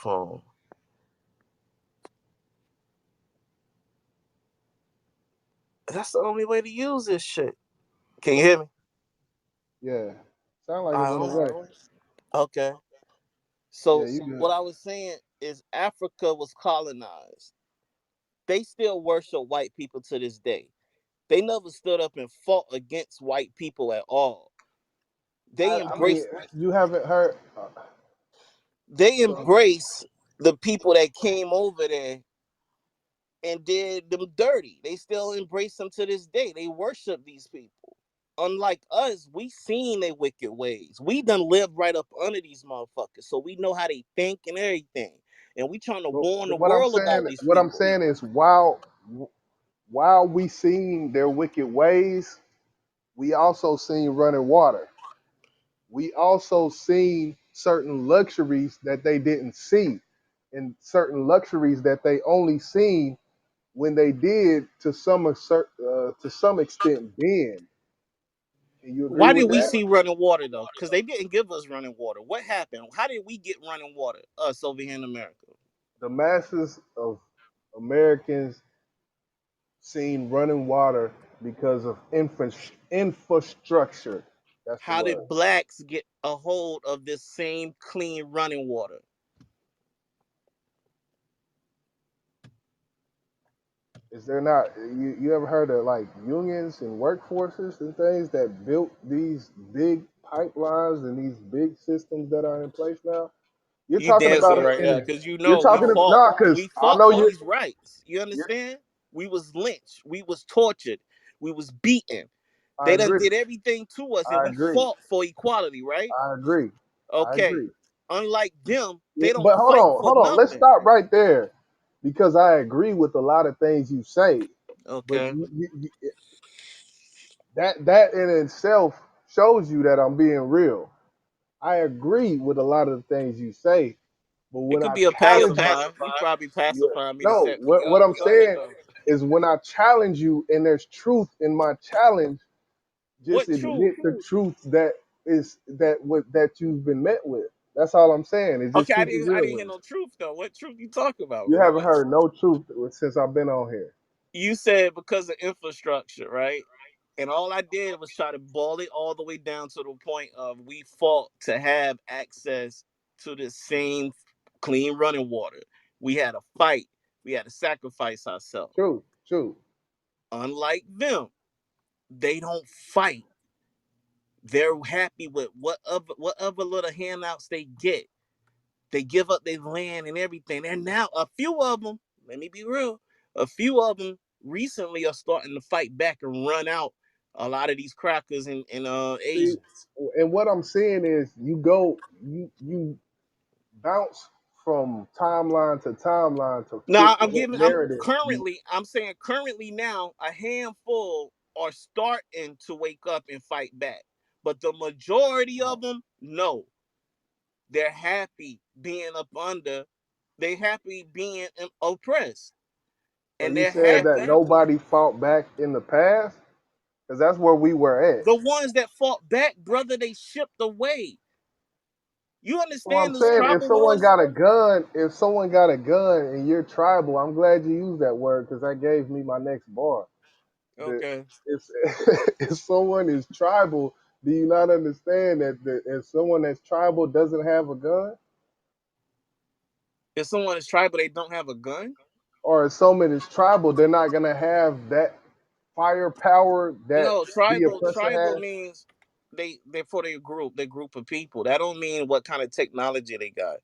phone. That's the only way to use this shit. Can you hear me? Yeah. Sound like it I went don't. away. Okay. Yeah, So you good. what I was saying is Africa was colonized. They still worship white people to this day. They never stood up and fought against white people at all. They I mean, embrace you haven't heard. they So, embrace the people that came over there and did them dirty. They still embrace them to this day. They worship these people. Unlike us, we seen their wicked ways. We done lived right up under these motherfuckers, so we know how they think and everything. And we trying to but warn the what I'm world saying, about these what I'm people. saying is, while we seen their wicked ways, we also seen running water. We also seen certain luxuries that they didn't see, and certain luxuries that they only seen when they did to some extent bend. And you agree Why with did we that? see running water though? Because they didn't give us running water. What happened? How did we get running water? Us over here in America. The masses of Americans seen running water because of infrastructure. That's the How word. did blacks get a hold of this same clean running water? Is there not you ever heard of like unions and workforces and things that built these big pipelines and these big systems that are in place now? You're You talking about dancing it right in now a, because you you're know talking about nah, because we I fought know for you. these rights. You You're, understand? We was lynched. We was tortured. We was beaten. I They done agree. did everything to us, and I we agree. fought for equality, right? I agree. I Okay. agree. Unlike them, Yeah, they don't but fight for hold on. Let's nothing. stop right there because I agree with a lot of things you say. But Okay. that in itself shows you that I'm being real. I agree with a lot of the things you say, but It when could I be a challenge you, pacifier. You probably yeah, pacifying me to no, set me what up. I'm But go ahead saying though. is when I challenge you and there's truth in my challenge, just What truth? admit the truth that you've been met with. That's all I'm saying. Is Okay, just keep it I real didn't with hear me. no truth though. What truth you talking about, You bro? haven't heard no truth since I've been on here. You said because of infrastructure, right? And all I did was try to boil it all the way down to the point of we fought to have access to the same clean running water. We had a fight. We had to sacrifice ourselves. True, true. Unlike them, they don't fight. They're happy with whatever little handouts they get. They give up their land and everything. And now a few of them, let me be real, a few of them recently are starting to fight back and run out a lot of these crackers and See, Asians. and what I'm saying is, you bounce from timeline to timeline to fit Now what narrative you. I'm saying currently now a handful are starting to wake up and fight back. But the majority of them, no. They're happy being up under, they happy being oppressed. So And you they're said that happy. nobody fought back in the past, because that's where we were at. The ones that fought back, brother, they shipped away. You So I'm understand this saying, tribal wars? if someone got a gun and you're tribal, I'm glad you used that word because that gave me my next bar. The, Okay. if if someone is tribal, do you not understand that if someone that's tribal doesn't have a gun, If someone is tribal, they don't have a gun? or if someone is tribal, they're not gonna have that firepower that No, the oppressor tribal has? means they for their group of people. That don't mean what kind of technology they got.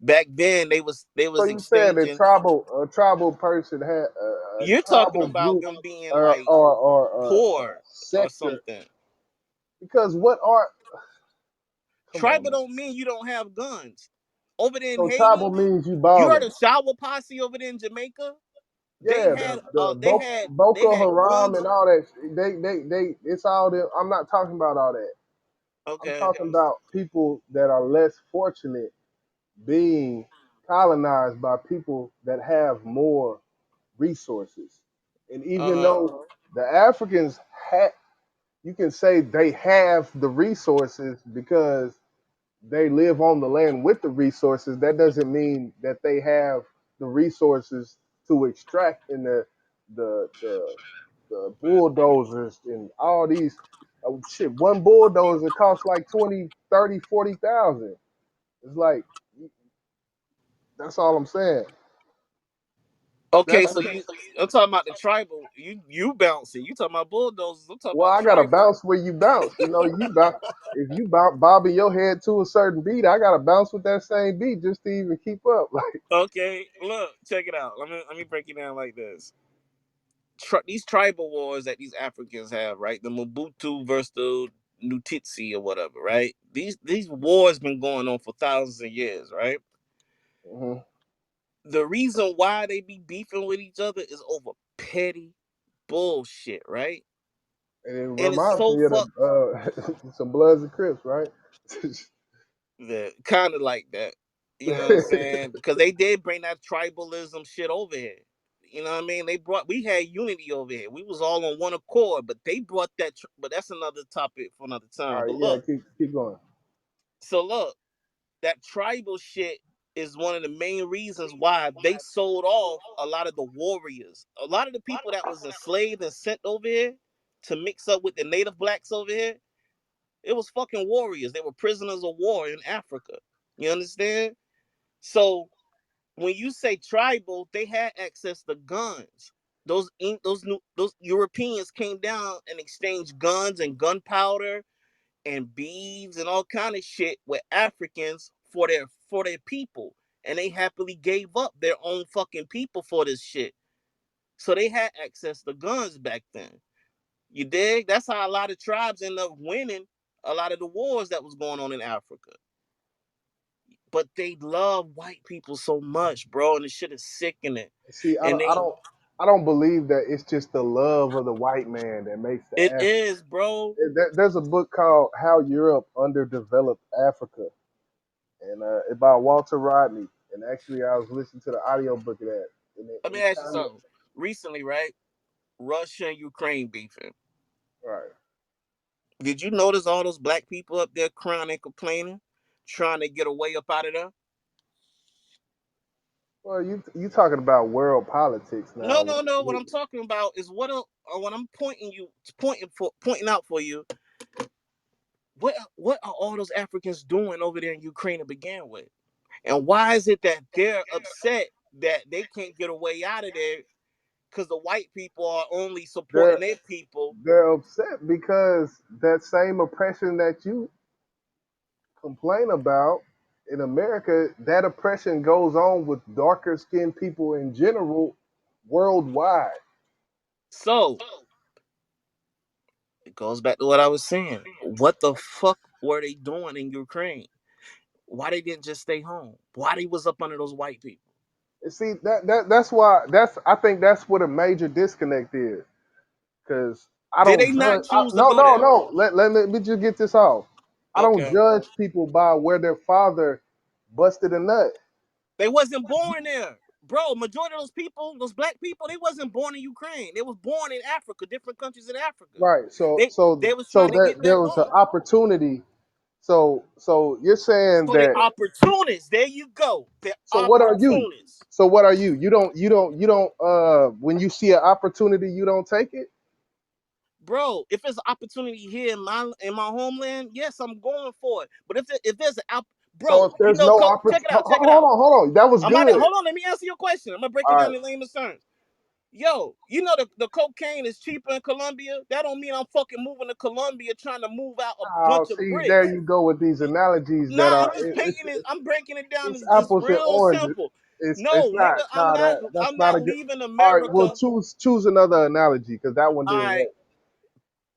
Back then they So was you saying exchanging. a tribal person had a You're talking tribal about group them being or like or poor or sector? something. Because what are come on, Tribal man. don't mean you don't have guns. Over there in So tribal Haiti, means you you heard balling. of shower posse over there in Jamaica? They Yeah, had they Boko had Haram guns. and all that. They it's all them. I'm not talking about all that. I'm Okay. talking about people that are less fortunate being colonized by people that have more resources. And even Uh-huh. though the Africans you can say they have the resources because they live on the land with the resources, that doesn't mean that they have the resources to extract in the the, the bulldozers and all these. Shit, one bulldozer costs like 20, 30, 40,000. It's like, that's all I'm saying. Okay, That's so I'm talking about the tribal. You bouncy. You talking about bulldozers. I'm talking Well, about I gotta tribal. bounce where you bounce. You know, you bounce if you bobbing your head to a certain beat, I gotta bounce with that same beat just to even keep up. Like, Okay, look, check it out. Let me break it down like this. These tribal wars that these Africans have, right? The Mobutu versus the Nutitsi or whatever, right? These wars been going on for thousands of years, right? mhm. The reason why they be beefing with each other is over petty bullshit, right? And it And it's reminds so me of fuck the some Bloods and Crips, right? that kind of like that. You know what I'm saying? Because they did bring that tribalism shit over here. You know what I mean? We had unity over here. We was all on one accord, but they brought but that's another topic for another All time. right, But yeah, look, keep going. so look, that tribal shit is one of the main reasons why they sold off a lot of the warriors. A lot of the people that was enslaved and sent over here to mix up with the native blacks over here, it was fucking warriors. They were prisoners of war in Africa. You understand? So when you say tribal, they had access to guns. Those Europeans came down and exchanged guns and gunpowder and beads and all kind of shit with Africans for their people, and they happily gave up their own fucking people for this shit. So they had access to guns back then. You dig? That's how a lot of tribes end up winning a lot of the wars that was going on in Africa. But they love white people so much, bro, and the shit is sickening. See, And I don't believe that it's just the love of the white man that makes the it African. is, bro. There's a book called How Europe Underdeveloped Africa, and about Walter Rodney. And actually, I was listening to the audio book of that, and Let me it ask you kind of something. Recently, right? Russia and Ukraine beefing. right. Did you notice all those black people up there crying and complaining, trying to get away up out of there? Well, you talking about world politics No, now? no, no. What I'm talking about is what I'm pointing out for you. What are all those Africans doing over there in Ukraine to begin with? And why is it that they're upset that they can't get away out of there because the white people are only supporting They're their people? they're upset because that same oppression that you complain about in America, that oppression goes on with darker skinned people in general worldwide. So it goes back to what I was saying. What the fuck were they doing in Ukraine? Why they didn't just stay home? Why they was up under those white people? And see that's why I think that's what a major disconnect is. Because I Did don't they not judge. choose to No, go no, there? no. Let me just get this off. I don't Okay. judge people by where their father busted a nut. They wasn't born there. Bro, majority of those people, those black people, they wasn't born in Ukraine. They was born in Africa, different countries in Africa. Right. So They so they was so trying to there get there back was an home. opportunity. So you're saying So they that. opportunists. There you go. They're So what are you? opportunists. So what are you? You don't when you see an opportunity, you don't take it? Bro, if there's an opportunity here in my homeland, yes, I'm going for it. But if there's an So bro, if there's no check opportunity, it out, check it hold out. on, hold on. That was good. Hold on, let me answer your question. I'm gonna break it All down right. in layman's terms. Yo, the cocaine is cheaper in Colombia. That don't mean I'm fucking moving to Colombia trying to move out a Oh, bunch of see, there bricks. you go with these analogies that Nah, are I'm just painting it. I'm breaking it down. it's It's apples and real oranges. simple. It's No, not. nigga, Nah, that's I'm not not a good. leaving All right, well, America. choose another analogy because that one All didn't right, work.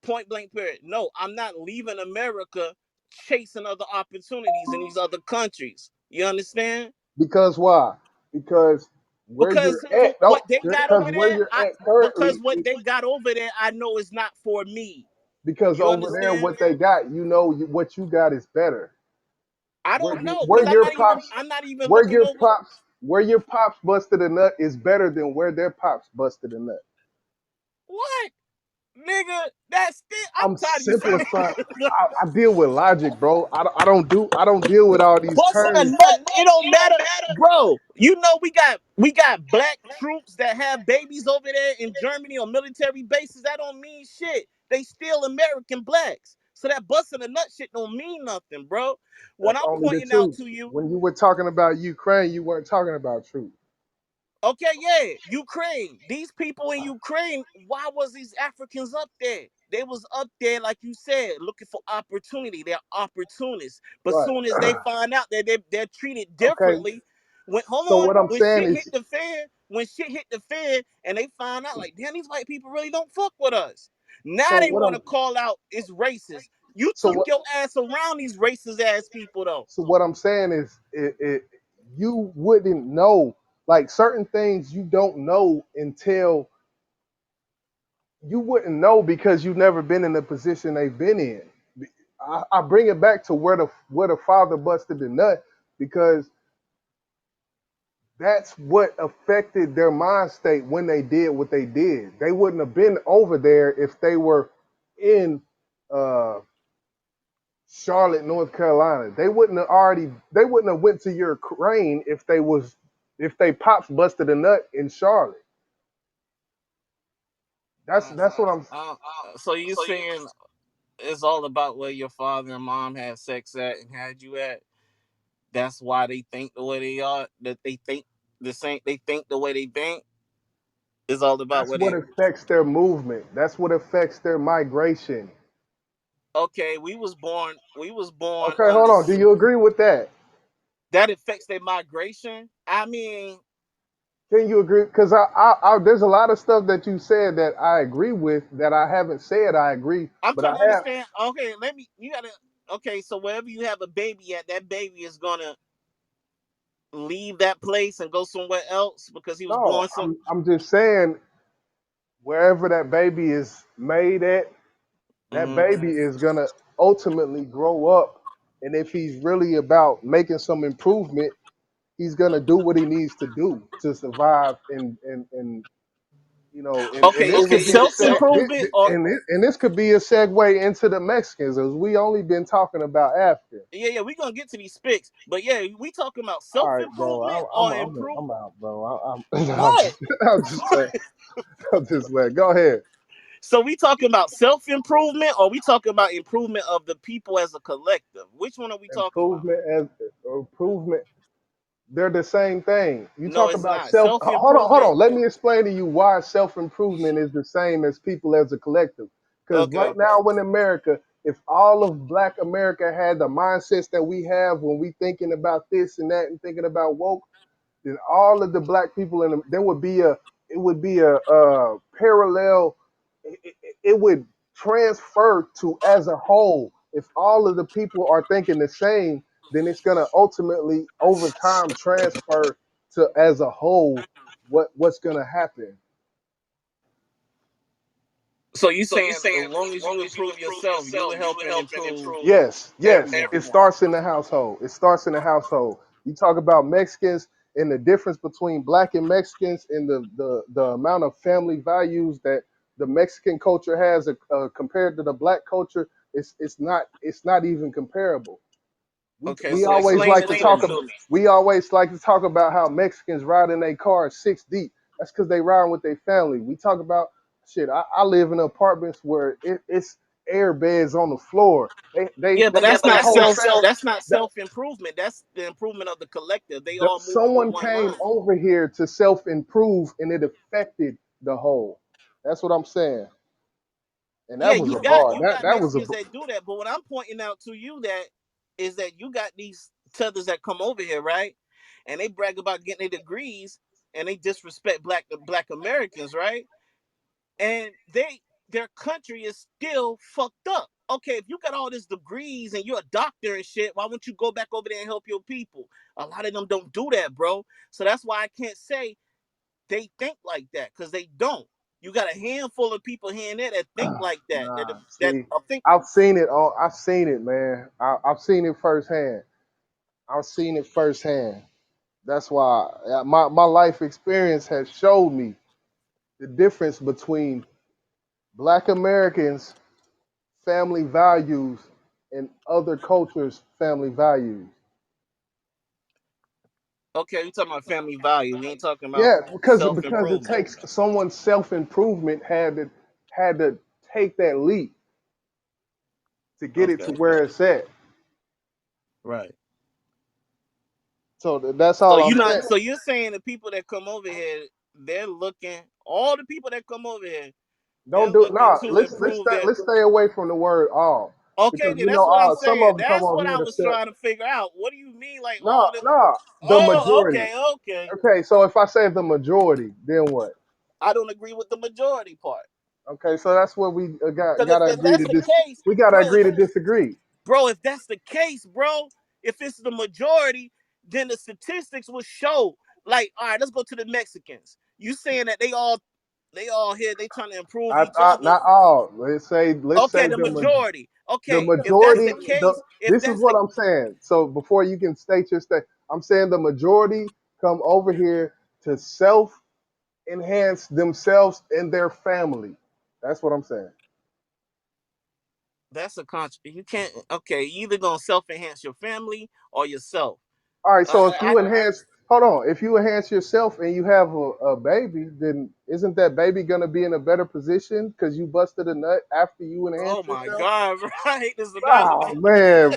point blank period. No, I'm not leaving America chasing other opportunities in these other countries. You understand? Because why? Because where you're Because at, what no, they got because over where there, you're at currently, because what they got over there, I know is not for me. because You over there, understand? what they got, what you got is better. I Where don't you, know because I'm not even where looking your over. pops, where your pops busted a nut is better than where their pops busted a nut. What? nigga. That's still. I'm I'm tired of you saying simplifying. that. I deal with logic, bro. I don't deal with all these Busting a terms. nut, it don't matter, bro. You know we got black troops that have babies over there in Germany on military bases. That don't mean shit. They still American blacks. So that busting a nut shit don't mean nothing, bro. What That's I'm only the pointing out truth. to you, When you were talking about Ukraine, you weren't talking about truth. okay, yeah, Ukraine. These people in Ukraine, why was these Africans up there? They was up there, like you said, looking for opportunity. They're opportunists. But Right. soon as they find out that they're treated Okay. differently, when hold So on, what I'm when saying shit hit is, the fan, and they find out, like, damn, these white people really don't fuck with us. Now so they what want I'm to call out it's racist. You so took what your ass around these racist ass people though. so what I'm saying is, you wouldn't know, like, certain things you don't know until you wouldn't know because you've never been in the position they've been in. I bring it back to where the father busted the nut, because that's what affected their mind state when they did what they did. They wouldn't have been over there if they were in uh, Charlotte, North Carolina. They wouldn't have went to Ukraine if they pops busted a nut in Charlotte. Uh, That's what I'm. uh, so you saying it's all about where your father and mom had sex at and had you at. That's why they think the way they are. That they think the same. They think the way they think is all about That's where what they. affects their movement. That's what affects their migration. Okay, we was born Okay, on hold on. Do this. you agree with that? That affects their migration. I mean, Can you agree? Because there's a lot of stuff that you said that I agree with that I haven't said I agree, I'm but I trying to have. understand. Okay, let me. You gotta. Okay, so wherever you have a baby at, that baby is gonna leave that place and go somewhere else because he was No, born some. I'm just saying, wherever that baby is made at, that Mhm. baby is gonna ultimately grow up, and if he's really about making some improvement, he's gonna do what he needs to do to survive, and Okay, this is it could be a self seg, improvement or and this could be a segue into the Mexicans, as we only been talking about Africans. yeah, we gonna get to these spics, but yeah, we talking about All self right, bro. improvement or improve I'm out, bro. I'm what? just I'm just playing. I'm just playing. Go ahead. So we talking about self improvement or we talking about improvement of the people as a collective? Which one are we talking about? Improvement as improvement. They're the same thing. You No, talk it's about not. self. Self Hold improvement. on. Let me explain to you why self improvement is the same as people as a collective. Because right Okay. now in America, if all of Black America had the mindsets that we have when we thinking about this and that and thinking about woke, then all of the black people in the, there would be a it would be a parallel. It would transfer to as a whole. If all of the people are thinking the same, then it's gonna ultimately over time transfer to as a whole. What's gonna happen? So you saying as long as you improve yourself, you will help and improve Yes, yes. It everyone. starts in the household. It starts in the household. You talk about Mexicans and the difference between black and Mexicans and the amount of family values that the Mexican culture has compared to the black culture. It's not even comparable. We Okay, we so always explain like it to to talk me. about we always like to talk about how Mexicans ride in their cars 6 deep. That's because they ride with their family. We talk about shit. I live in apartments where it's air beds on the floor. Yeah, but They got that's their not whole self. family. That's not That, self improvement. That's the improvement of the collective. They all moving with someone one came mind. over here to self improve and it affected the whole. That's what I'm saying. And Yeah, that was you a got bar. you That got that was a Mexicans that do that, but what I'm pointing out to you that is that you got these tethers that come over here, right? And they brag about getting their degrees and they disrespect black Americans, right? And their country is still fucked up. Okay, if you got all these degrees and you're a doctor and shit, why won't you go back over there and help your people? A lot of them don't do that, bro. So that's why I can't say they think like that because they don't. You got a handful of people here and there that think like that. nah. That See, I think. I've seen it, man. I've seen it firsthand. I've seen it firsthand. That's why my life experience has showed me the difference between Black Americans' family values and other cultures' family values. Okay, we talking about family value. We ain't talking about Yeah, self because it improvement. takes someone's self improvement had to take that leap to get it to Okay, where it's at. right. So that's So all you I'm not saying. so you're saying the people that come over here, they're looking all the people that come over here, they're Don't do it. looking No, to let's improve stay, their. let's stay away from the word all Okay, because then that's what I'm all some saying. of them come That's over what here I to was sell. trying to figure out. What do you mean, like No, all the? no, the Oh, majority. okay, okay. Okay, so if I say the majority, then what? I don't agree with the majority part. Okay, so that's what we Because gotta if agree that's to the dis. case, We gotta bro, agree to disagree. if that's the case, bro, if it's the majority, then the statistics will show. Like, all right, let's go to the Mexicans. You saying that they all here, they trying to improve each other. Not all. Let's say Okay, the majority. the Okay, if that's majority. the case, if This is that's what the I'm saying. So before you can state your state, I'm saying the majority come over here to self enhance themselves and their family. That's what I'm saying. that's a you can't. Okay, you either gonna self enhance your family or yourself. All right. So if I you enhance, hold on. If you enhance yourself and you have a baby, then isn't that baby gonna be in a better position because you busted a nut after you oh enhanced my yourself? god, bro, I hate this Oh analogy. man,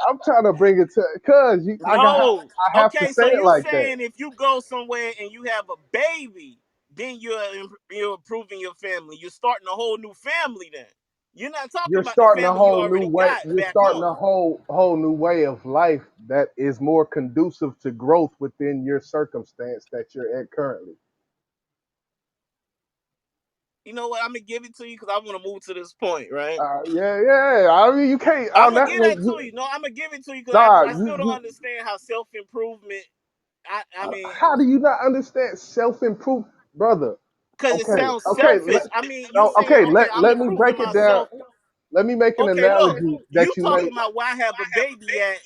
I'm trying to bring it to cause No. I have to Okay, say so it you like that. saying if you go somewhere and you have a baby, then you're improving your family. You're starting a whole new family then. You're not talking You're about the starting a family you whole new already way. got You're back starting home. a whole new way of life that is more conducive to growth within your circumstance that you're at currently. You know what? I'm gonna give it to you because I want to move to this point, right? Yeah, yeah. I mean, you can't. I'm gonna That give was that to you. No, I'm gonna give it to you because nah. I still don't You. understand how self improvement. I mean, How do you not understand self improve, brother? because it Okay, sounds okay. selfish. I mean, you No, saying okay. okay, I'm Let me improving break it down. myself. Let me make an Okay, look, analogy you that you may. talking about where I have a baby at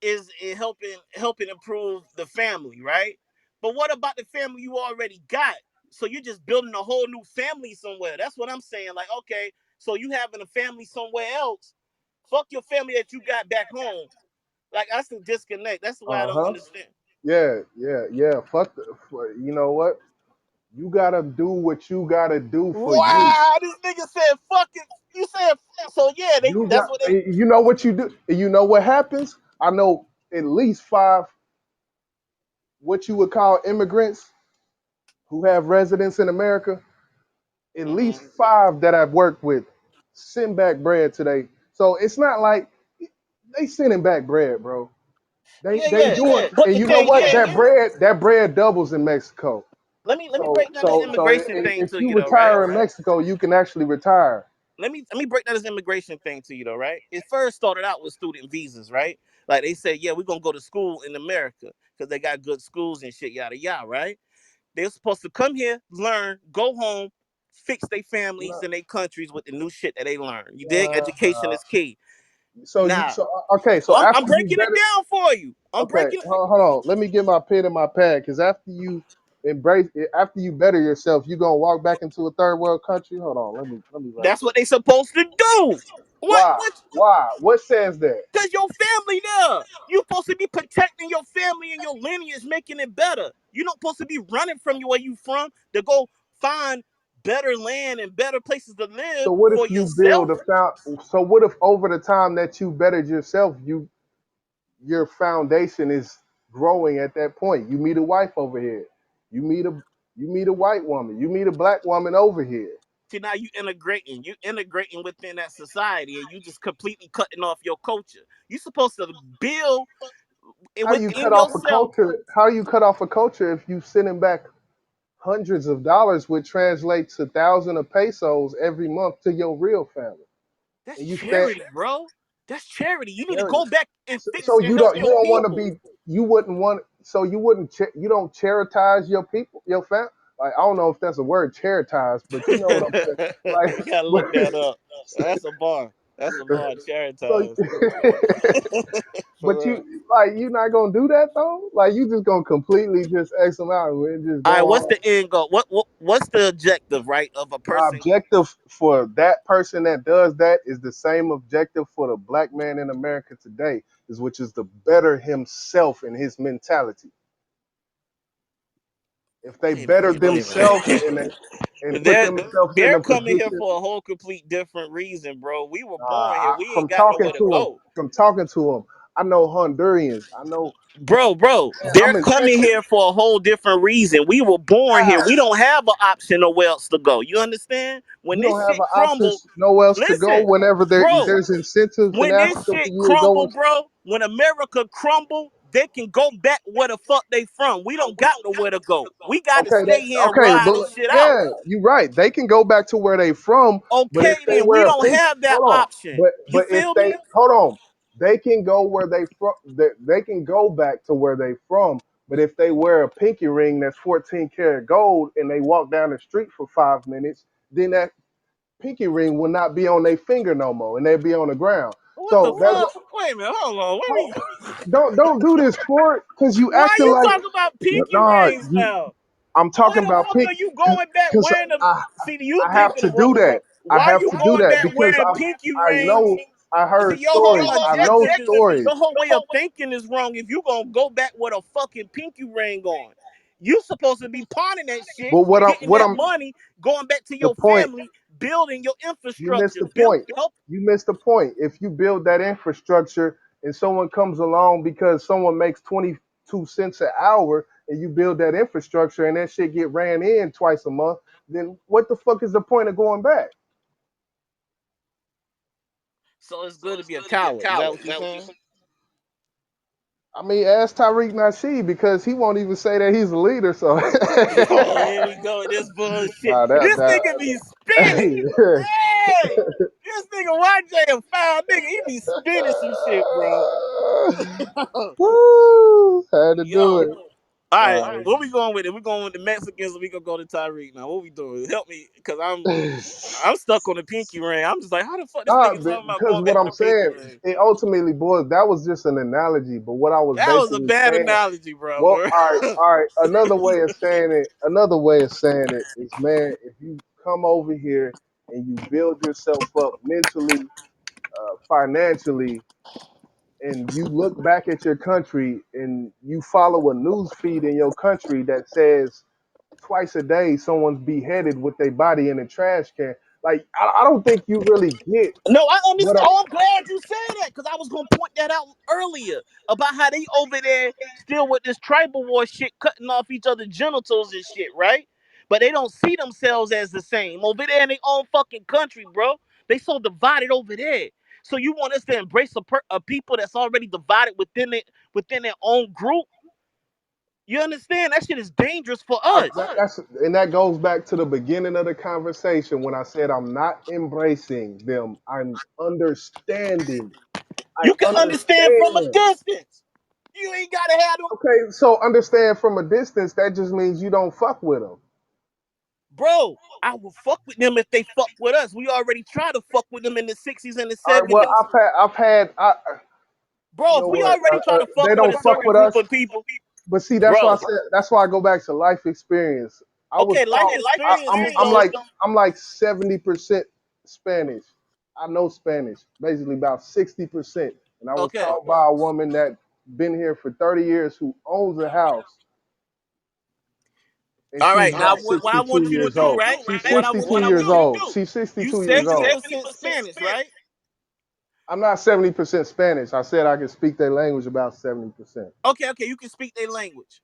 is it helping improve the family, right? But what about the family you already got? So you're just building a whole new family somewhere. That's what I'm saying. Like, okay, so you having a family somewhere else. Fuck your family that you got back home. Like that's the disconnect. That's why I Uh don't huh. understand. Yeah, yeah, yeah. You know what? You gotta do what you gotta do for you. Wow, this nigga said fuck it. You said so yeah, they You that's got. what they You know what you do. You know what happens. I know at least five what you would call immigrants who have residence in America. At mm-hmm. least five that I've worked with send back bread today. So it's not like they sending back bread, bro. Yeah, They yeah. doing, But and the you know thing what? is, That bread doubles in Mexico. let me So break down this immigration thing if to you you though, right? retire in Mexico, you can actually retire. Let me break down this immigration thing to you though, right? It first started out with student visas, right? Like they said, yeah, we're gonna go to school in America because they got good schools and shit, yada yada, right? They're supposed to come here, learn, go home, fix their families No, and their countries with the new shit that they learn. You dig? Education is key. Now, okay. So I'm after you breaking it better, down for you. I'm okay, breaking it. hold on. Let me get my pen and my pad because after you better yourself, you gonna walk back into a third world country. Hold on. Let me write That's this. what they supposed to do. What? Why? What? Why? What says that? Cause your family there. You supposed to be protecting your family and your lineage, making it better. You're not supposed to be running from where you from to go find better land and better places to live So what for if you build yourself. a found? So what if over the time that you bettered yourself, your foundation is growing at that point? You meet a wife over here. You meet a you meet a white woman. You meet a black woman over here. See now you integrating within that society and you just completely cutting off your culture. You supposed to build it How do you within cut off a yourself. culture? How do you cut off a culture if you sending back hundreds of dollars, which translates to thousands of pesos every month to your real family? That's And you stand charity, bro. That's charity. You need to charity. go back and fix So and help you your don't want to people. be you wouldn't want so you wouldn't you don't charitize your people your family. Like I don't know if that's a word, charitize, but you know what I'm saying. Like You gotta but look that up. That's a bar. That's some hard cherry So, times. but For real. you not gonna do that though. Like you just gonna completely just X them out and just All go right, what's on. the end goal? What's the objective, right, of a My person? objective for that person that does that is the same objective for the black man in America today, is which is to better himself and his mentality. If they Wait a minute. better Wait a themselves and put minute. themselves in They're a coming here position, for a whole complete different reason, bro. We were born here. We from ain't got talking nowhere to to them, go. I know Hondurians. I know, Bro, man, they're I'm in coming Texas. here for a whole different reason. We were born here. We don't have an option nowhere else to go. You understand? When You don't this have shit an option crumbled, nowhere else to go listen, whenever bro. there's incentives in When this Africa for shit you to go. crumble, bro, when America crumble, they can go back where the fuck they from. We don't got nowhere to go. We got to Okay, stay here and okay, ride but this shit out. yeah, you're right. They can go back to where they from, but if Okay, they then we wear a don't pink, have that hold on, option. You but if feel they me? hold on, they can go where they from. They can go back to where they from. But if they wear a pinky ring that's 14 karat gold and they walk down the street for 5 minutes, then that pinky ring will not be on their finger no more, and they'll be on the ground. What the So that's fuck? Wait a minute, hold on. What we? don't do this, Ford, because you Why acting you like talking about pinky nah. rings now? I'm Why talking the about fuck pink are you going back because wearing the? I See, you I have thinking to the wrong. do that. I Why have you to do going that back because wearing pinky I rings? know I heard See, your whole stories. I know objective is stories. your whole way of thinking is wrong. If you gonna go back with a fucking pinky ring on, you supposed to be pawning that shit, But getting what that I'm money, going back to the your point, family, building your you missed infrastructure, the build point. help. You missed the point. If you build that infrastructure and someone comes along because someone makes 22 cents an hour and you build that infrastructure and that shit get ran in twice a month, then what the fuck is the point of going back? So it's good to be a coward. Is that what you're saying? I mean, ask Tariq Nasheed because he won't even say that he's a leader. So Oh, here we go with this bullshit. nah, This nigga be spinning. Hey, this nigga YJ a foul nigga. He be spinning some shit, bro. Woo! Had to do Yo. it. All right, Nah. where we going with it? We going with the Mexicans, or we gonna go to Tyreek now? What we doing? Help me, cause I'm stuck on the pinky ring. I'm just like, how the fuck this Nah, nigga talking about because going what back to I'm the pinky saying, ring? it ultimately boils. That was just an analogy, but what I was That was a basically bad saying. analogy, bro. Well, all right. Another way of saying it is, man, if you come over here and you build yourself up mentally, financially, and you look back at your country and you follow a news feed in your country that says twice a day someone's beheaded with their body in a trash can. Like I don't think you really get No, I what understand. Oh, I'm glad you said that because I was gonna point that out earlier about how they over there still with this tribal war shit, cutting off each other's genitals and shit, right? But they don't see themselves as the same over there in their own fucking country, bro. They so divided over there. So you want us to embrace a people that's already divided within their own group? You understand? That shit is dangerous for us. that's and that goes back to the beginning of the conversation when I said I'm not embracing them. I'm understanding. I You can understand from a understand. distance. You ain't gotta have them. Okay, so understand from a distance. That just means you don't fuck with them. Bro, I will fuck with them if they fuck with us. We already tried to fuck with them in the 60s and the All right. Well, 70s. you Bro, if know we what? already tried to fuck They with don't a fuck certain with group us. of people, But see, bro. that's why I go back to life experience. I was Okay, life taught. experiences though. I'm like 70% Spanish. I know Spanish, basically about 60%. And I was Okay. taught by a woman that been here for 30 years who owns a house, and All she's right. Now now what I 62 want you to years do, old. right? She's What 62 I years want you to old. do. She's You 62 years old. 70% Spanish, right? I'm not 70% Spanish. I said I can speak their language about 70%. Okay, you can speak their language.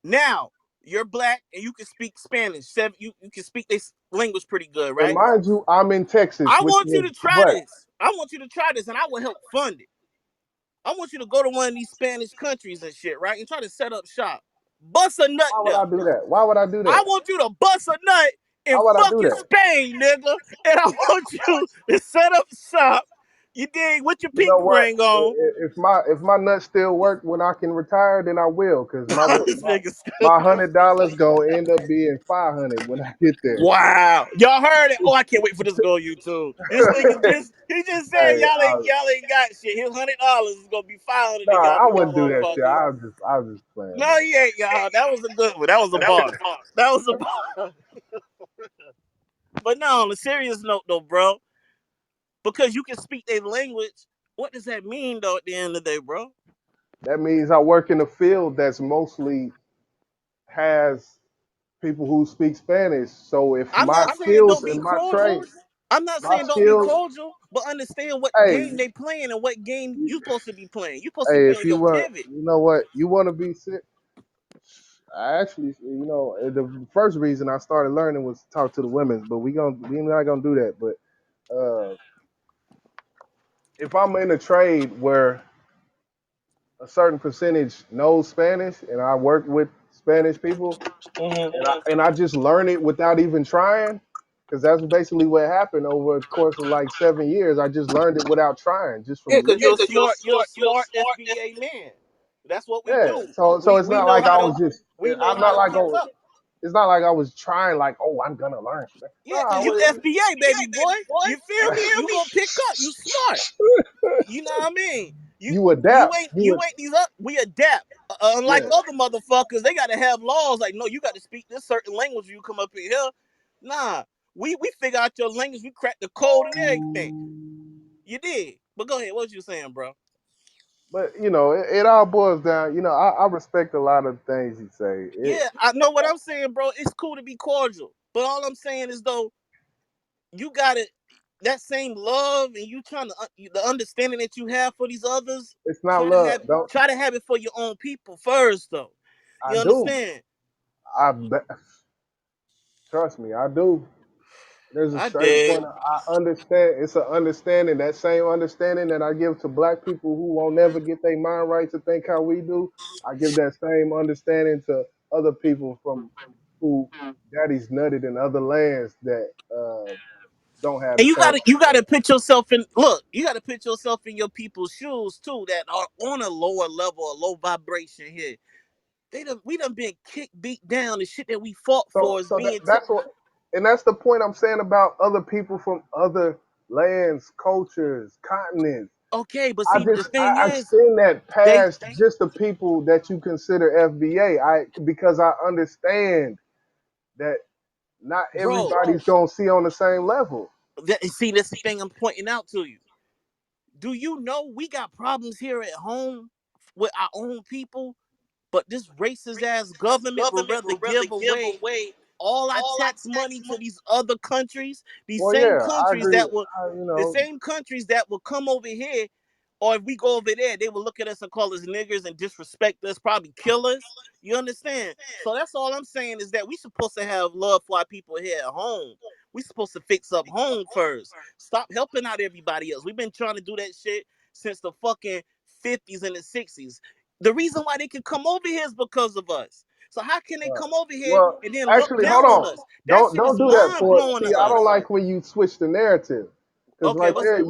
Now, you're black and you can speak Spanish. You can speak their language pretty good, And right? mind you, I'm in Texas, I which want you is to try what? this. I want you to try this and I will help fund it. I want you to go to one of these Spanish countries and shit, right? And try to set up shop. Bust a nut Why would there. I do that? Why would I do I that? want you to bust a nut in Why would I do fucking that? Spain, nigga. And I want you to set up shop You dig? With your You know pinky what? ring on. If my nuts still work when I can retire, then I will. Cause my This my nigga my stupid. $100 gonna end up being 500 when I get there. Wow. Y'all heard it? Oh, I can't wait for this to go on YouTube. This nigga just said Hey, y'all ain't got shit. His $100 is gonna be 500 nah, and y'all I nigga wouldn't do that shit. motherfuckers. I was just playing, No, man. he ain't, y'all. That was a good one. That was a bar. That was a bar. But no, on a serious note though, bro, because you can speak their language, what does that mean though at the end of the day, bro? That means I work in a field that's mostly has people who speak Spanish. So if I'm my not saying skills don't be and my trade, cordial. I'm not my saying don't be skills, cordial, but understand what hey, game they playing and what game you supposed to be playing. You supposed to hey, be if on you your want, pivot. you know what, you want to be sick. I actually, the first reason I started learning was to talk to the women, but we not gonna do that. But if I'm in a trade where a certain percentage knows Spanish and I work with Spanish people, Mm-hmm. and I just learn it without even trying, because that's basically what happened over the course of like 7 years. I just learned it without trying, just Yeah, from because listening. you're a smart FBA man. That's what we Yeah. do. So it's We not know like how I to was just. we know I'm how not to like pick oh, up. it's not like I was trying like I'm gonna learn Spanish. Yeah, No, because you FBA, baby boy. You feel me? You gonna pick up. You smart. You know what I mean? You you you adapt. ain't you ain't these up. We adapt. Unlike Yeah. other motherfuckers, they gotta have laws like no, you got to speak this certain language when you come up in here. Nah, we figure out your language. We crack the code and everything. You did. But go ahead. What you saying, bro? But it all boils down. I respect a lot of things you say. Yeah, I know what I'm saying, bro. It's cool to be cordial, but all I'm saying is though you got to that same love and you trying to the understanding that you have for these others. It's not love. Don't. Try to have it for your own people first, though. I You do. understand? I trust me. I do. There's a I certain did. point I understand. It's an understanding, that same understanding that I give to black people who won't never get their mind right to think how we do. I give that same understanding to other people from who daddy's nutted in other lands that don't have And the same you gotta understanding. put yourself in. Look, you gotta put yourself in your people's shoes too, that are on a lower level, a low vibration here. We done been kicked, beat down. The shit that we fought So for is so being that's what, and that's the point I'm saying about other people from other lands, cultures, continents. okay. But I see, the just thing I is, extend that they, past just the people that you consider FBA. Because I understand that not bro. everybody's gonna see on the same level. See, that's the thing I'm pointing out to you. Do you know we got problems here at home with our own people, but this racist ass government would rather give away all our tax money to these other countries, these Well, same yeah, I countries agree. that will You the know, same countries that will come over here, or if we go over there, they will look at us and call us niggers and disrespect us, probably kill us. You understand? So that's all I'm saying is that we supposed to have love for our people here at home. We supposed to fix up home first. Stop helping out everybody else. We've been trying to do that shit since the fucking 50s and the 60s. The reason why they can come over here is because of us. So how can they uh, come over here well, and then look actually, hold down on on. us? That Don't shit is don't do that mind for. blowing See, to I don't us. like when you switch the narrative. Because Okay, right what's there,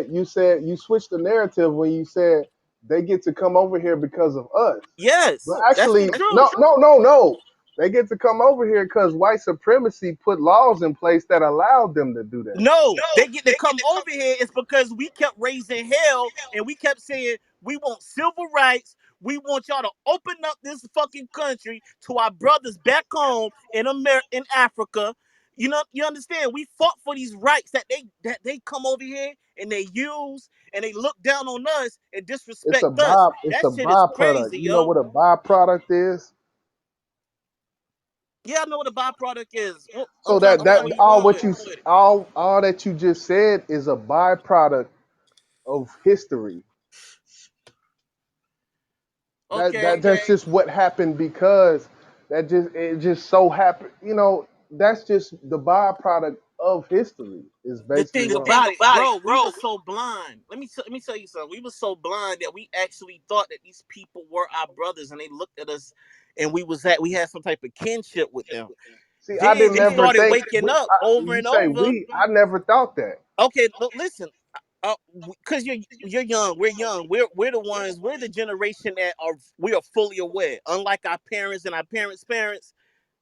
you said you switched the narrative when you said they get to come over here because of us. But yes, that's the actually, no, truth. no, no, no. They get to come over here because white supremacy put laws in place that allowed them to do that. No, they get to come over here. It's because we kept raising hell and we kept saying we want civil rights. We want y'all to open up this fucking country to our brothers back home in in Africa. You know, you understand? We fought for these rights that they come over here and they use and they look down on us and It's a disrespect us. it's That a shit is byproduct. crazy, You know yo. what a byproduct is? Yeah, I know what a byproduct is. So I'm trying where you all going what with it. you all that you just said is a byproduct of history. Okay. That's just what happened because it just so happened. That's just the byproduct of history. Is The basically thing what I'm. about it, bro, we were so blind. Let me tell you something. We were so blind that we actually thought that these people were our brothers, and they looked at us, and we had some type of kinship with them. See, I Then didn't we never started think waking up over you and say over. we. I never thought that. Okay, look, listen. Because you're young, we're young, we're the ones, we're the generation that we are fully aware. Unlike our parents and our parents' parents,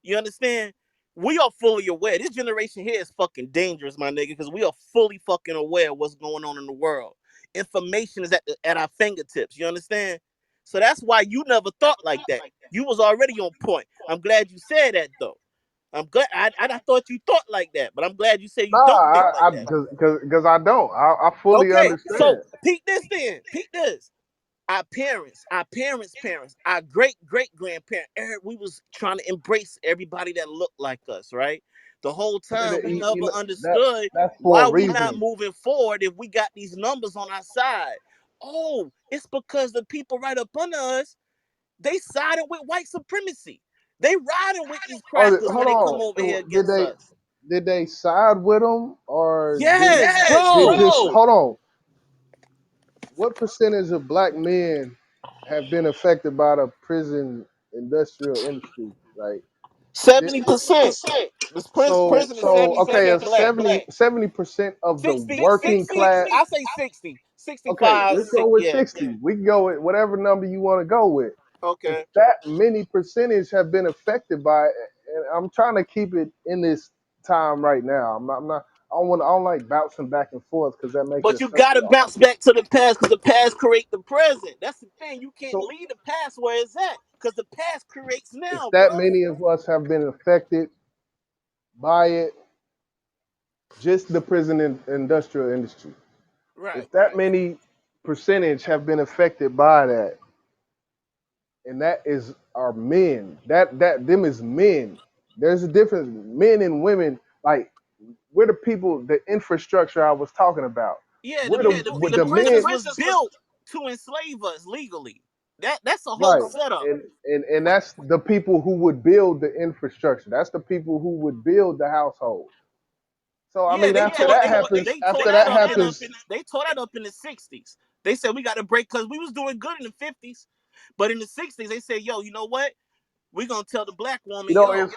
you understand? We are fully aware. This generation here is fucking dangerous, my nigga, because we are fully fucking aware of what's going on in the world. Information is at our fingertips. You understand? So that's why you never thought like that. You was already on point. I'm glad you said that though. I'm glad. I thought you thought like that, but I'm glad you say you Nah, don't think like I that. because I don't. I fully Okay, understand. so peek this then. Peek this. Our parents' parents, our great grandparents, we was trying to embrace everybody that looked like us, right? The whole time we You never know, that understood that's for why a we not reason. moving forward if we got these numbers on our side. Oh, it's because the people right up under us, they siding with white supremacy. They riding with these Oh, crackers when hold they come on. over here Did against they us. side with them or Yes, did bro. just hold on? What percentage of black men have been affected by the prison industrial industry? Like, did, 70%. This prison is okay, 70% if black. 70% of the 60, working 60. class. I say 60, Okay, 65, let's go with yeah. 60. We can go with whatever number you want to go with. If Okay. that many percentage have been affected by it, and I'm trying to keep it in this time right now. I'm not I don't like bouncing back and forth because that makes it But a you circle. gotta bounce back to the past because the past create the present. That's the thing. You can't So leave the past where it's at because the past creates if now, that bro. many of us have been affected by it, just the prison and industrial industry. Right. If that many percentage have been affected by that, and that is our men, that them is men. There's a difference, men and women. Like we're the people, the infrastructure I was talking about. Yeah, We're the with the the men, prisons was built to enslave us legally. That's a whole right? setup. And that's the people who would build the infrastructure. That's the people who would build the household. So I Yeah, mean, they tore after that that up happens, they tore that up in the 60s. They said we got to break because we was doing good in the 50s, but in the 60s they said, yo, you know what? We're gonna tell the black woman, yo, it's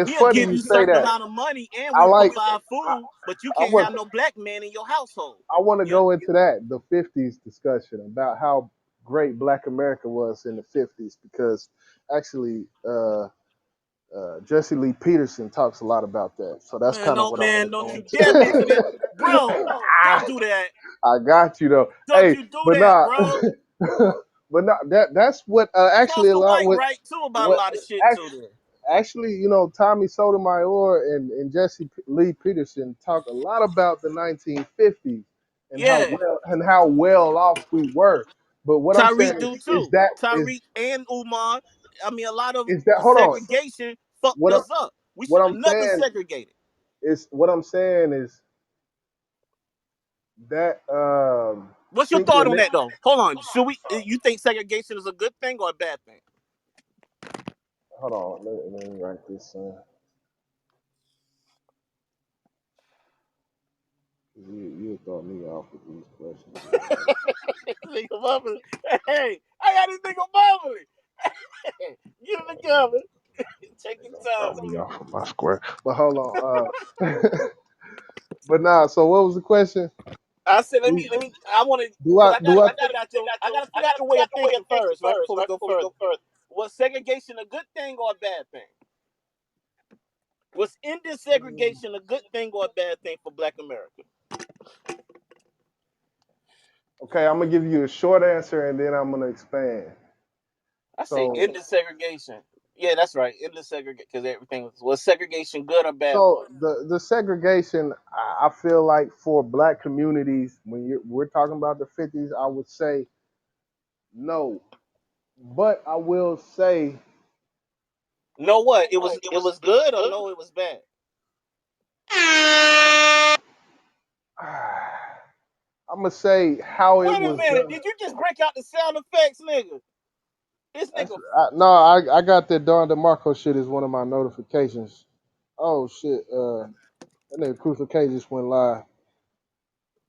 we'll funny give you you say certain that. amount of money and I we'll like. provide I, food, but you I can't want. have no black man in your household. I want to Yeah, go into that the '50s discussion about how great Black America was in the '50s because actually Jesse Lee Peterson talks a lot about that. So that's kind of what I man, want don't you to dare go mention it, into. bro. Don't do that. I got you though. Don't Hey, you do but that, nah, bro. but not that's what Talk actually a to lot White with right too about a what lot of shit act, too. There. actually Tommy Sotomayor and Jesse Lee Peterson talk a lot about the 1950s Yeah, and how well off we were. But what I'm saying Tyreek do is too. that Tyreek and Umar. I mean, a lot of is that the hold on. segregation fucked What I'm us up. We what should have I'm never saying segregated. what I'm saying is that What's your thought on synchronicity. that though? Hold on. Should we? You think segregation is a good thing or a bad thing? Hold on, let me write this. You throw me off with these questions. Nigga mama. Hey, I got this nigga mama. Get it together. Take your Throw time. me off of my square. But hold on. But nah. So what was the question? I said, Do, let me. I want to, do cause I do I? I gotta figure out the way of thinking first, right? Before we go further. Was segregation a good thing or a bad thing? Was ending segregation a good thing or a bad thing for Black America? Okay, I'm gonna give you a short answer and then I'm gonna expand. I say So ending segregation. Yeah, that's right. Ending segregation because everything was segregation good or bad for so us? the segregation, I feel like for black communities, when we're talking about the 50s, I would say no. But I will say No, what? It was good or no? It was bad. I'm gonna say how it Wait a was minute. done. Did you just break out the sound effects, nigga? This nigga. No, I got that Don DeMarco shit as one of my notifications. Oh shit, that nigga Crucial K just went live.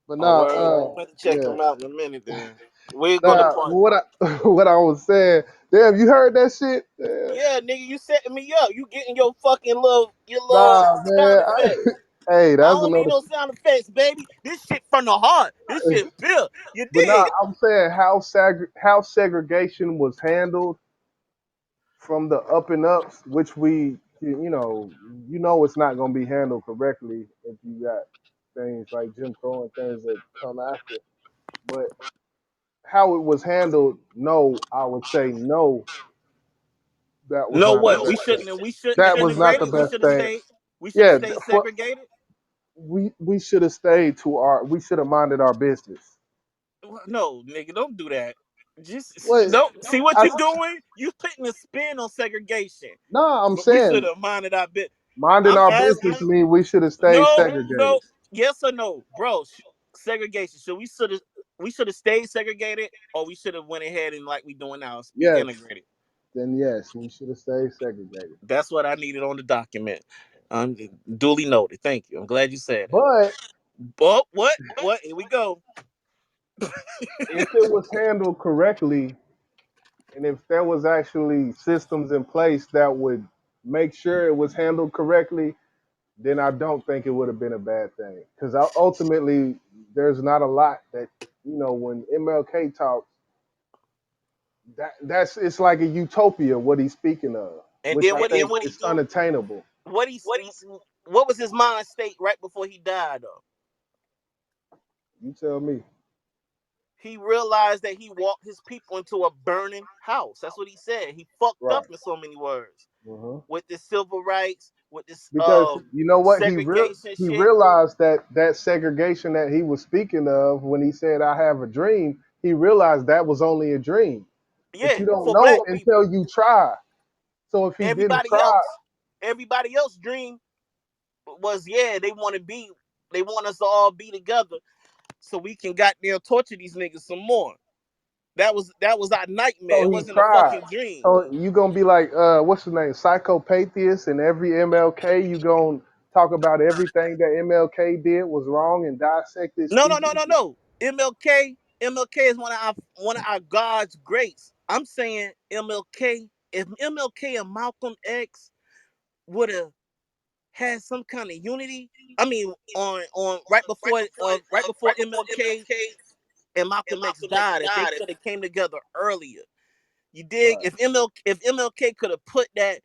But Oh, nah, word. I'm about to check yeah, them out in a minute. Then we'll go to nah. part. What I what I was saying, damn, you heard that shit? Yeah. Yeah, nigga, you setting me up. You getting your fucking little Nah, sound man, effects. Hey, I that's don't need another. no sound effects, baby. This shit from the heart. This shit pure. You But now dig? I'm saying how segregation was handled from the up and ups, which you know it's not going to be handled correctly if you got things like Jim Crow and things that come after. But how it was handled, no, I would say no, that was No, not the what? best thing. We shouldn't That have was not the integrated. We best should have thing. stayed. We should have Yeah, stayed for, segregated. we should have stayed to our. We should have minded our business. No, nigga, don't do that. Just What? don't see what I you doing. You putting a spin on segregation. no, I'm We should saying have minded our bit. minding I'm our asking. business mean we should have stayed No, segregated. no. Yes or no, bro? Segregation. Should we should have stayed segregated, or we should have went ahead and like we doing now, be Yes, integrated. then yes, we should have stayed segregated. That's what I needed on the document. Um, duly noted. Thank you. I'm glad you said that. But But what? What? Here we go. if it was handled correctly, and if there was actually systems in place that would make sure it was handled correctly, then I don't think it would have been a bad thing. Because ultimately, there's not a lot that when MLK talks, that's it's like a utopia what he's speaking of, And which then I what he think is unattainable. what he what was his mind state right before he died? Though You tell me. he realized that he walked his people into a burning house. That's what he said. He fucked up Right. in so many words Hmm. with this civil rights, with this Because you know what segregation he shit. realized that segregation that he was speaking of when he said I have a dream, he realized that was only a dream. But Yeah, you don't for know black until people. you try. So if he didn't Everybody try, else, everybody else dream was they want to be, they want us to all be together so we can goddamn torture these niggas some more. That was our nightmare. so It he wasn't a tried. fucking dream. So you gonna be like, what's his name, Psychopathist, and every MLK you gonna talk about everything that MLK did was wrong and dissect his No, no, no, speeches. no, no. MLK is one of our God's greats. I'm saying MLK. If MLK and Malcolm X would have had some kind of unity, I mean, on right before MLK and Malcolm X died, if they could have came together earlier, you dig? Right. If MLK could have put that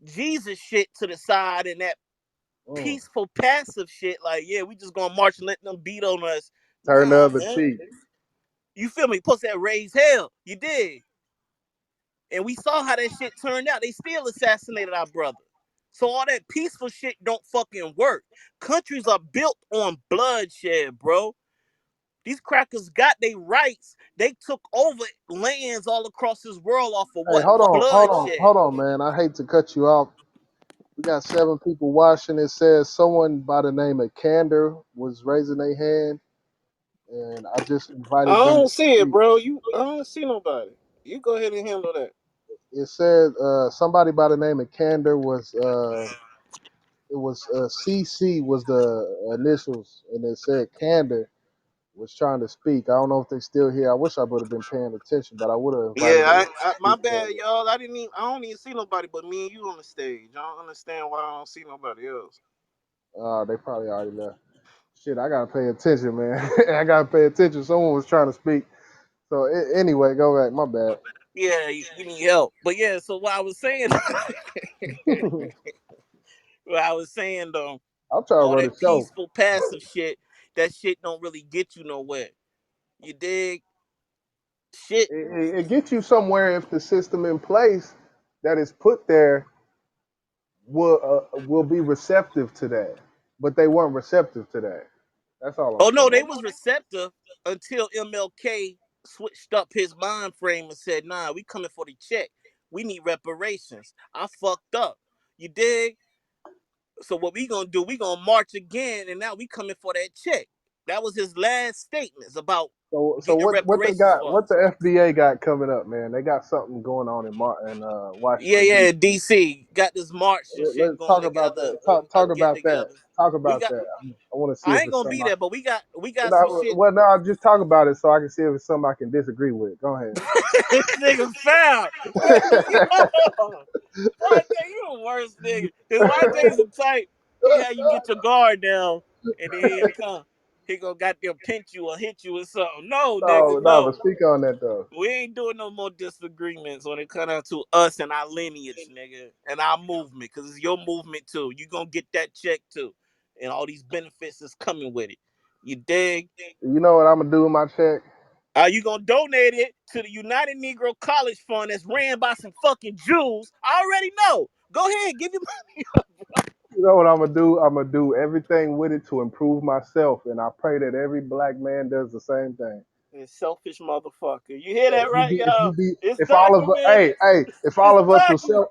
Jesus shit to the side and that Mm. peaceful, passive shit, like yeah, we just gonna march and let them beat on us. Turn the Nah, other man. cheek. You feel me? Plus that raised hell. You did. And we saw how that shit turned out. They still assassinated our brother. So all that peaceful shit don't fucking work. Countries are built on bloodshed, bro. These crackers got their rights. They took over lands all across this world off of Hey, what? hold Bloodshed. on, man. I hate to cut you off. We got 7 people watching. It says someone by the name of Candor was raising their hand, and I just I invited them to don't see it, speak. bro. I don't see nobody. You go ahead and handle that. It said somebody by the name of Candor was it was CC was the initials, and it said Candor was trying to speak. I don't know if they still here. I wish I would have been paying attention, but I would have invited them Yeah, to my speak bad, earlier. y'all. I don't even see nobody but me and you on the stage. I don't understand why I don't see nobody else. They probably already left. Shit, I gotta pay attention, man. I gotta pay attention. Someone was trying to speak. So anyway, go back. My bad. Yeah, you need help. But yeah, so what I was saying, what I was saying though, I'm trying to all run a that show. peaceful, passive shit, that shit don't really get you nowhere. You dig? Shit. It gets you somewhere if the system in place that is put there will be receptive to that. But they weren't receptive to that. That's all I'm Oh no, saying. they was receptive until MLK switched up his mind frame and said, "Nah, we coming for the check. We need reparations. I fucked up." You dig? So what we gonna do? We gonna march again, and now we coming for that check. That was his last statements about So getting what they reparations got? for What us. the FBA got coming up, man? They got something going on in Yeah, Washington yeah, D.C. DC got this march and shit Let's going talk about together, that. Talk a get about that. together. Talk We about got. that. I want to see I if ain't it's gonna be something. there, but we got some No, shit. well, no, just talk about it so I can see if it's something I can disagree with. Go ahead. This nigga foul. Yo, YJ, you the worst nigga. Cause YJ's the type. He had you get your guard down, and then he'll come. He gonna goddamn pinch you or hit you or something. No, No, nigga, no, but no. speak on that though. We ain't doing no more disagreements when it comes down to us and our lineage, nigga, and our movement, because it's your movement too. You gonna get that check too, and all these benefits is coming with it. You dig? You know what I'm gonna do with my check? Are you gonna donate it to the United Negro College Fund that's ran by some fucking Jews? I already know. Go ahead, give him You know what I'm gonna do? I'm gonna do everything with it to improve myself, and I pray that every black man does the same thing. you selfish motherfucker. You hear Yeah, that right, y'all? It's if all of us, documented. if It's all of us was documented.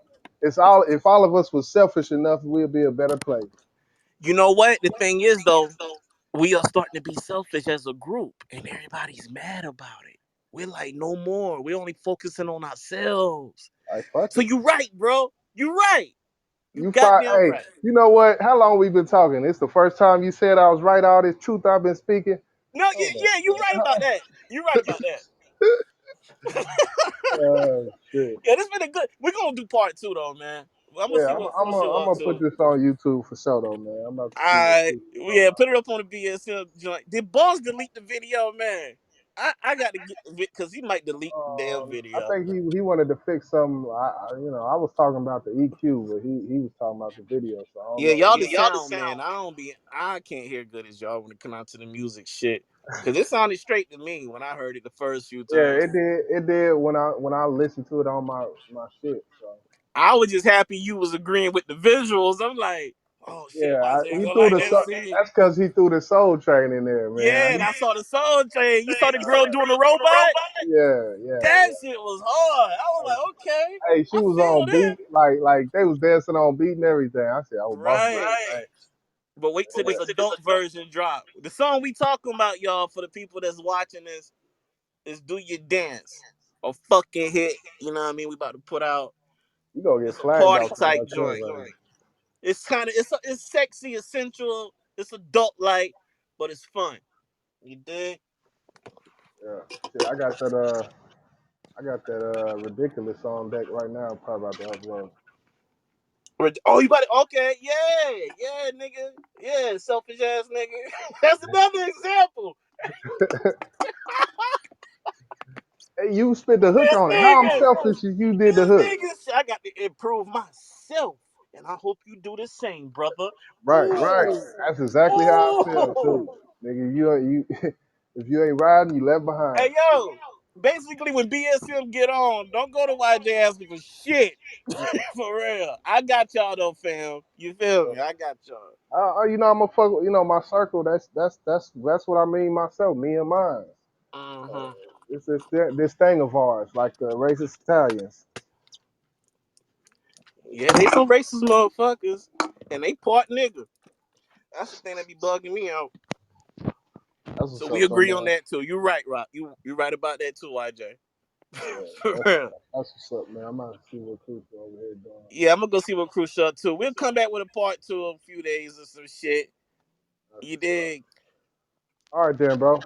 if all of us was selfish enough, we'll be a better place. You know what? The thing is though, we are starting to be selfish as a group, and everybody's mad about it. We're like, no more. We're only focusing on ourselves. Like fuck So it. you right, bro. You right. You You find, goddamn hey, right. you know what? How long we been talking? It's the first time you said I was right. All this truth I've been speaking. No, Oh my yeah, you right about that. You right about that. God. Oh shit. Yeah, this been a good. We're gonna do part two though, man. I'm gonna Yeah, see what Crucial I'm up gonna put to. this on YouTube for sure though, man. I'm about to see what I Crucial talking yeah, about. put it up on the BSM joint. Did Boss delete the video, man? I got to get because he might delete the damn I video. think he wanted to fix some. I was talking about the EQ, but he was talking about the video. So I don't Yeah, know. y'all the sound man. I can't hear good as y'all when it come out to the music shit. Cause it sounded straight to me when I heard it the first few Yeah, times. it did when I listened to it on my shit. So I was just happy you was agreeing with the visuals. I'm like, oh shit, yeah, YJ he gonna threw like the that soul. scene. That's because he threw the Soul Train in there, Yeah, man. and I saw the Soul Train. You saw the girl doing the robot? Yeah, yeah, That yeah. shit was hard. I was like, okay, Hey, she I was feel on that. beat, like they was dancing on beat and everything. I said, "Oh, boss, Right. right." But wait till this adult version drop. The song we talking about, y'all, for the people that's watching this, is "Do Your Dance" a fucking hit. You know what I mean? We about to put out. You gonna get It's a flagged party off type the joint. club. It's kind of it's sexy, it's sensual, it's adult like, but it's fun. You dig? Yeah, shit, I got that ridiculous on deck right now. Probably about to upload. Oh, you about to, okay? Yeah, yeah, nigga. Yeah, selfish ass nigga. That's another example. Hey, you spit the hook This on it. How I'm nigga, selfish if you did the this hook? nigga. I got to improve myself, and I hope you do the same, brother. Right, right. Ooh, That's exactly how I feel too, ooh. nigga. You if you ain't riding, you left behind. Hey yo, basically when BSM get on, don't go to YJ asking for shit. For real. I got y'all though, fam. You feel me? I got y'all. You know, I'm a fuck. You know, my circle. That's what I mean myself. Me and mine. Mm-hmm. It's this thing of ours, like the racist Italians. Yeah, they some racist motherfuckers. And they part nigga. That's the thing that be bugging me out. That's So what's we up, though, agree on man. that too. You right, Rock. You right about that too, YJ. Yeah, For real. that's what's up, man. I'm about to see what Cooper over here doing. Yeah, I'm gonna go see what Crew shot too. We'll come back with a part two in a few days or some shit. That's You what's up. dig? All right, then, bro.